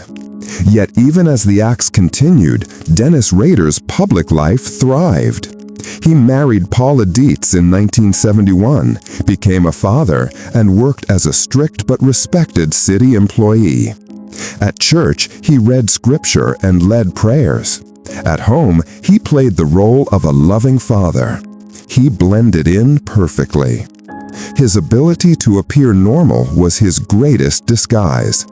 Yet even as the acts continued, Dennis Rader's public life thrived. He married Paula Dietz in 1971, became a father, and worked as a strict but respected city employee. At church, he read scripture and led prayers. At home, he played the role of a loving father. He blended in perfectly. His ability to appear normal was his greatest disguise.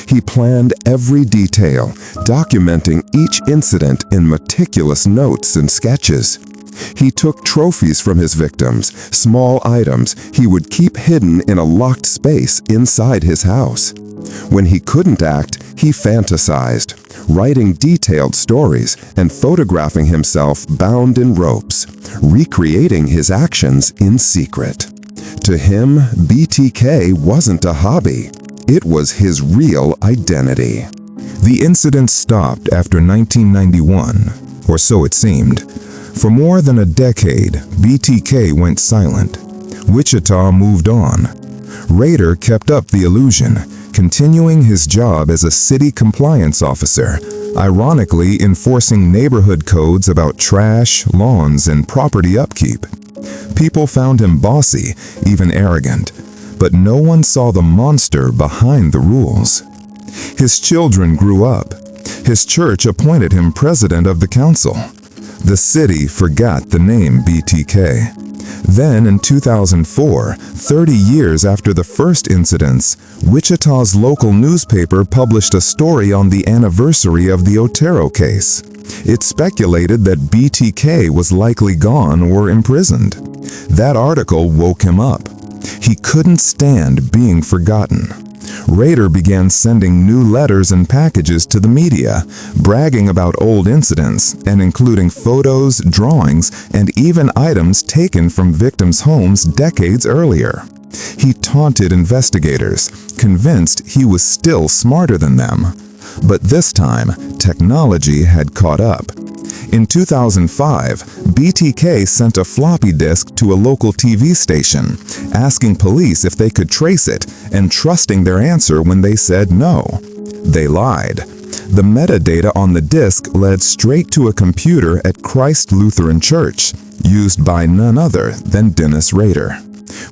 He planned every detail, documenting each incident in meticulous notes and sketches. He took trophies from his victims, small items he would keep hidden in a locked space inside his house. When he couldn't act, he fantasized, writing detailed stories and photographing himself bound in ropes, recreating his actions in secret. To him, BTK wasn't a hobby. It was his real identity. The incident stopped after 1991, or so it seemed. For more than a decade, BTK went silent. Wichita moved on. Rader kept up the illusion, continuing his job as a city compliance officer, ironically enforcing neighborhood codes about trash, lawns, and property upkeep. People found him bossy, even arrogant, but no one saw the monster behind the rules. His children grew up. His church appointed him president of the council. The city forgot the name BTK. Then in 2004, 30 years after the first incidents, Wichita's local newspaper published a story on the anniversary of the Otero case. It speculated that BTK was likely gone or imprisoned. That article woke him up. He couldn't stand being forgotten. Rader began sending new letters and packages to the media, bragging about old incidents and including photos, drawings, and even items taken from victims' homes decades earlier. He taunted investigators, convinced he was still smarter than them. But this time, technology had caught up. In 2005, BTK sent a floppy disk to a local TV station, asking police if they could trace it and trusting their answer when they said no. They lied. The metadata on the disk led straight to a computer at Christ Lutheran Church, used by none other than Dennis Rader.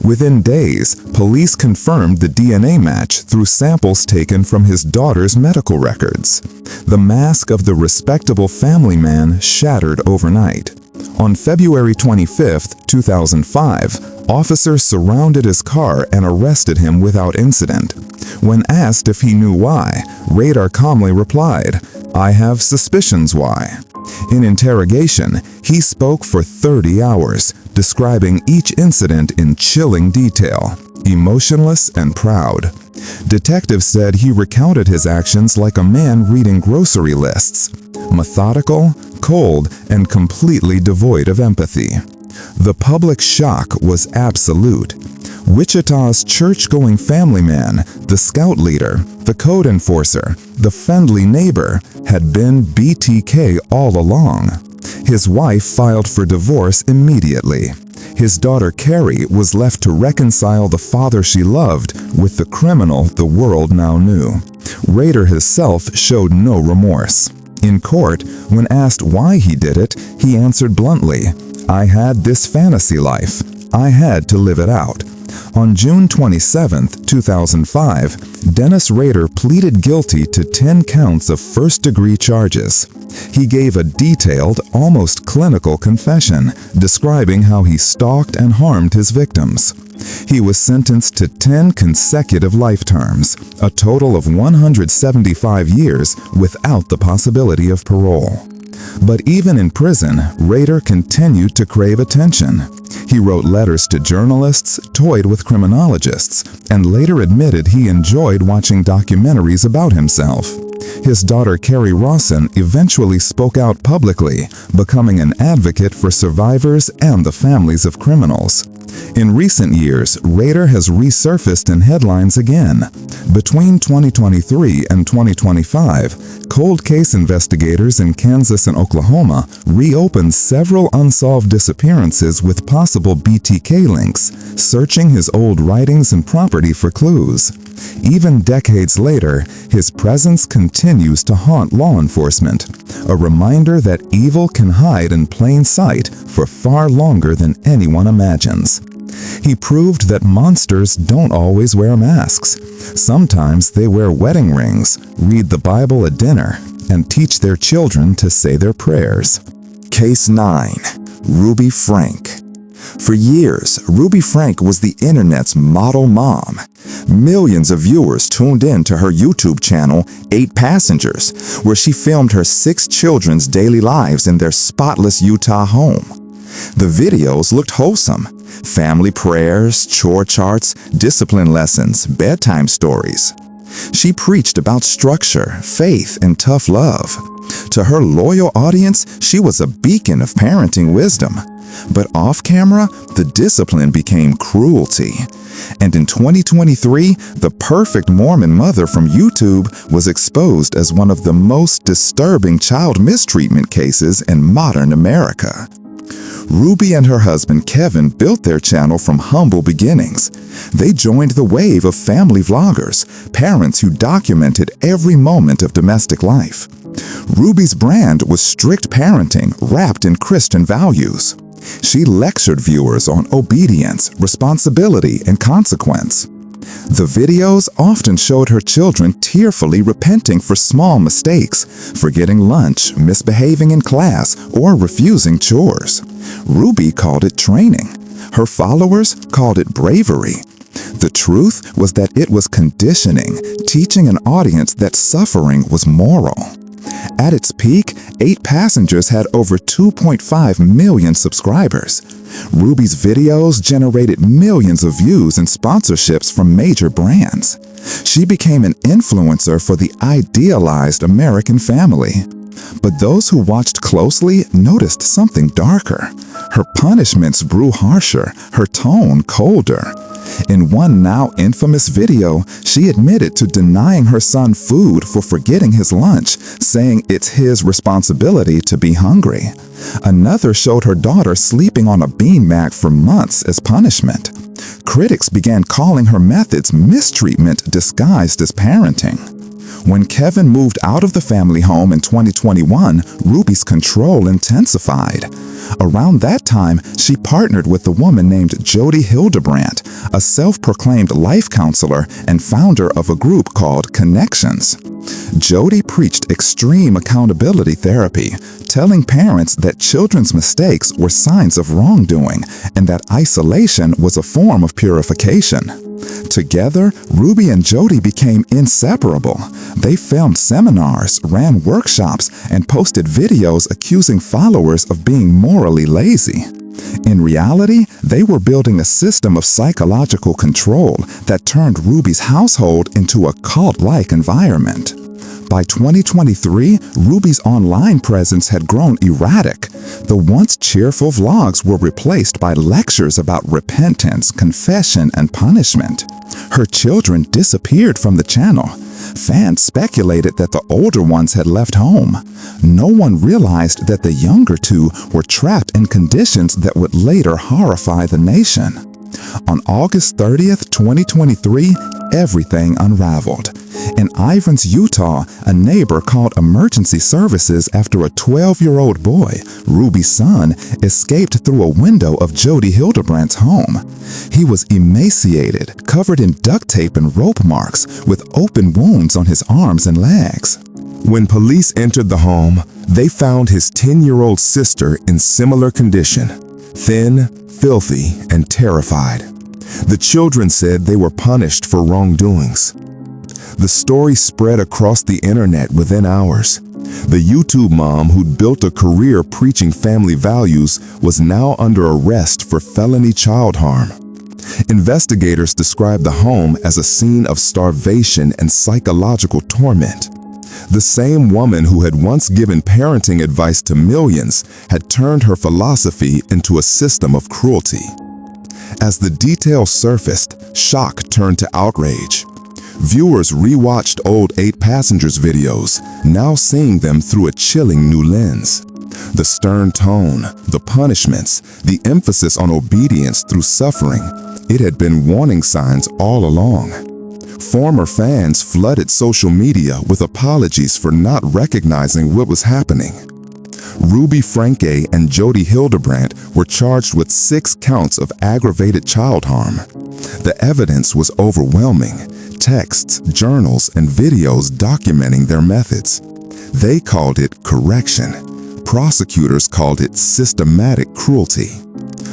Within days, police confirmed the DNA match through samples taken from his daughter's medical records. The mask of the respectable family man shattered overnight. On February 25, 2005, officers surrounded his car and arrested him without incident. When asked if he knew why, Rader calmly replied, "I have suspicions why." In interrogation, he spoke for 30 hours, describing each incident in chilling detail, emotionless and proud. Detectives said he recounted his actions like a man reading grocery lists, methodical, cold, and completely devoid of empathy. The public shock was absolute. Wichita's church-going family man, the scout leader, the code enforcer, the friendly neighbor, had been BTK all along. His wife filed for divorce immediately. His daughter Carrie was left to reconcile the father she loved with the criminal the world now knew. Rader himself showed no remorse. In court, when asked why he did it, he answered bluntly, "I had this fantasy life. I had to live it out." On June 27, 2005, Dennis Rader pleaded guilty to 10 counts of first-degree charges. He gave a detailed, almost clinical confession, describing how he stalked and harmed his victims. He was sentenced to 10 consecutive life terms, a total of 175 years without the possibility of parole. But even in prison, Rader continued to crave attention. He wrote letters to journalists, toyed with criminologists, and later admitted he enjoyed watching documentaries about himself. His daughter Carrie Rawson eventually spoke out publicly, becoming an advocate for survivors and the families of criminals. In recent years, Rader has resurfaced in headlines again. Between 2023 and 2025, cold case investigators in Kansas and Oklahoma reopened several unsolved disappearances with possible BTK links, searching his old writings and property for clues. Even decades later, his presence continues to haunt law enforcement, a reminder that evil can hide in plain sight for far longer than anyone imagines. He proved that monsters don't always wear masks. Sometimes they wear wedding rings, read the Bible at dinner, and teach their children to say their prayers. Case 9. Ruby Franke. For years, Ruby Franke was the internet's model mom. Millions of viewers tuned in to her YouTube channel, 8 Passengers, where she filmed her 6 children's daily lives in their spotless Utah home. The videos looked wholesome. Family prayers, chore charts, discipline lessons, bedtime stories. She preached about structure, faith, and tough love. To her loyal audience, she was a beacon of parenting wisdom. But off-camera, the discipline became cruelty. And in 2023, the perfect Mormon mother from YouTube was exposed as one of the most disturbing child mistreatment cases in modern America. Ruby and her husband Kevin built their channel from humble beginnings. They joined the wave of family vloggers, parents who documented every moment of domestic life. Ruby's brand was strict parenting wrapped in Christian values. She lectured viewers on obedience, responsibility, and consequence. The videos often showed her children tearfully repenting for small mistakes, forgetting lunch, misbehaving in class, or refusing chores. Ruby called it training. Her followers called it bravery. The truth was that it was conditioning, teaching an audience that suffering was moral. At its peak, 8 Passengers had over 2.5 million subscribers. Ruby's videos generated millions of views and sponsorships from major brands. She became an influencer for the idealized American family. But those who watched closely noticed something darker. Her punishments grew harsher, her tone colder. In one now infamous video, she admitted to denying her son food for forgetting his lunch, saying it's his responsibility to be hungry. Another showed her daughter sleeping on a beanbag for months as punishment. Critics began calling her methods mistreatment disguised as parenting. When Kevin moved out of the family home in 2021, Ruby's control intensified. Around that time, she partnered with a woman named Jody Hildebrandt, a self-proclaimed life counselor and founder of a group called Connections. Jody preached extreme accountability therapy, telling parents that children's mistakes were signs of wrongdoing and that isolation was a form of purification. Together, Ruby and Jody became inseparable. They filmed seminars, ran workshops, and posted videos accusing followers of being morally lazy. In reality, they were building a system of psychological control that turned Ruby's household into a cult-like environment. By 2023, Ruby's online presence had grown erratic. The once cheerful vlogs were replaced by lectures about repentance, confession, and punishment. Her children disappeared from the channel. Fans speculated that the older ones had left home. No one realized that the younger two were trapped in conditions that would later horrify the nation. On August 30th, 2023, everything unraveled. In Ivins, Utah, a neighbor called emergency services after a 12-year-old boy, Ruby's son, escaped through a window of Jodi Hildebrandt's home. He was emaciated, covered in duct tape and rope marks, with open wounds on his arms and legs. When police entered the home, they found his 10-year-old sister in similar condition, thin, filthy, and terrified. The children said they were punished for wrongdoings. The story spread across the internet within hours. The YouTube mom who'd built a career preaching family values was now under arrest for felony child harm. Investigators described the home as a scene of starvation and psychological torment. The same woman who had once given parenting advice to millions had turned her philosophy into a system of cruelty. As the details surfaced, shock turned to outrage. Viewers rewatched old 8 Passengers videos, now seeing them through a chilling new lens. The stern tone, the punishments, the emphasis on obedience through suffering, it had been warning signs all along. Former fans flooded social media with apologies for not recognizing what was happening. Ruby Franke and Jodi Hildebrandt were charged with 6 counts of aggravated child harm. The evidence was overwhelming. Texts, journals, and videos documenting their methods. They called it correction. Prosecutors called it systematic cruelty.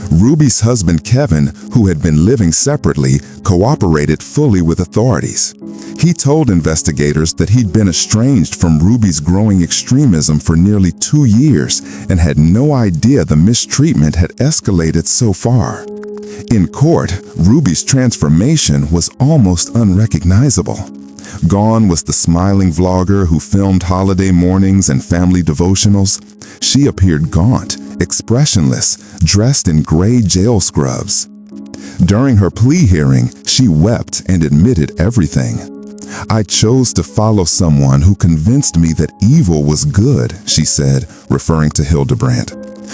Ruby's husband Kevin, who had been living separately, cooperated fully with authorities. He told investigators that he'd been estranged from Ruby's growing extremism for nearly 2 years and had no idea the mistreatment had escalated so far. In court, Ruby's transformation was almost unrecognizable. Gone was the smiling vlogger who filmed holiday mornings and family devotionals. She appeared gaunt, expressionless, dressed in gray jail scrubs. During her plea hearing, she wept and admitted everything. "I chose to follow someone who convinced me that evil was good," she said, referring to Hildebrandt.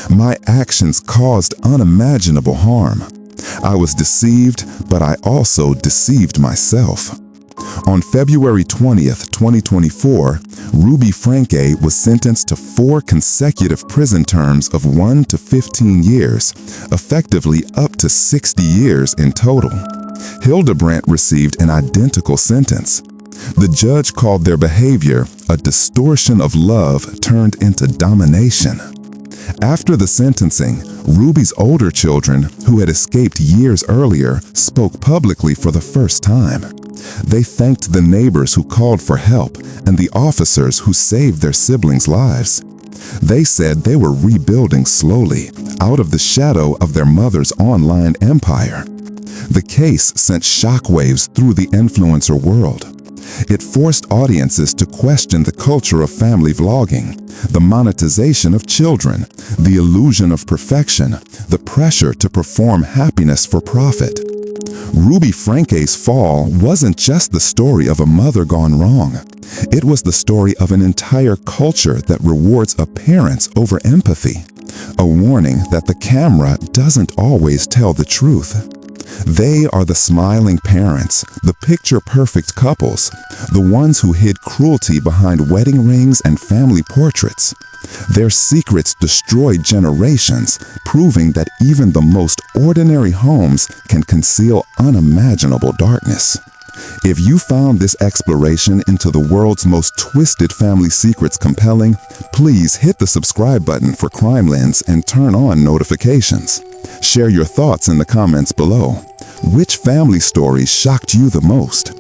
"My actions caused unimaginable harm. I was deceived, but I also deceived myself." On February 20th, 2024, Ruby Franke was sentenced to 4 consecutive prison terms of 1 to 15 years, effectively up to 60 years in total. Hildebrandt received an identical sentence. The judge called their behavior a distortion of love turned into domination. After the sentencing, Ruby's older children, who had escaped years earlier, spoke publicly for the first time. They thanked the neighbors who called for help and the officers who saved their siblings' lives. They said they were rebuilding slowly, out of the shadow of their mother's online empire. The case sent shockwaves through the influencer world. It forced audiences to question the culture of family vlogging, the monetization of children, the illusion of perfection, the pressure to perform happiness for profit. Ruby Franke's fall wasn't just the story of a mother gone wrong. It was the story of an entire culture that rewards appearance over empathy, a warning that the camera doesn't always tell the truth. They are the smiling parents, the picture-perfect couples, the ones who hid cruelty behind wedding rings and family portraits. Their secrets destroyed generations, proving that even the most ordinary homes can conceal unimaginable darkness. If you found this exploration into the world's most twisted family secrets compelling, please hit the subscribe button for Crime Lens and turn on notifications. Share your thoughts in the comments below. Which family stories shocked you the most?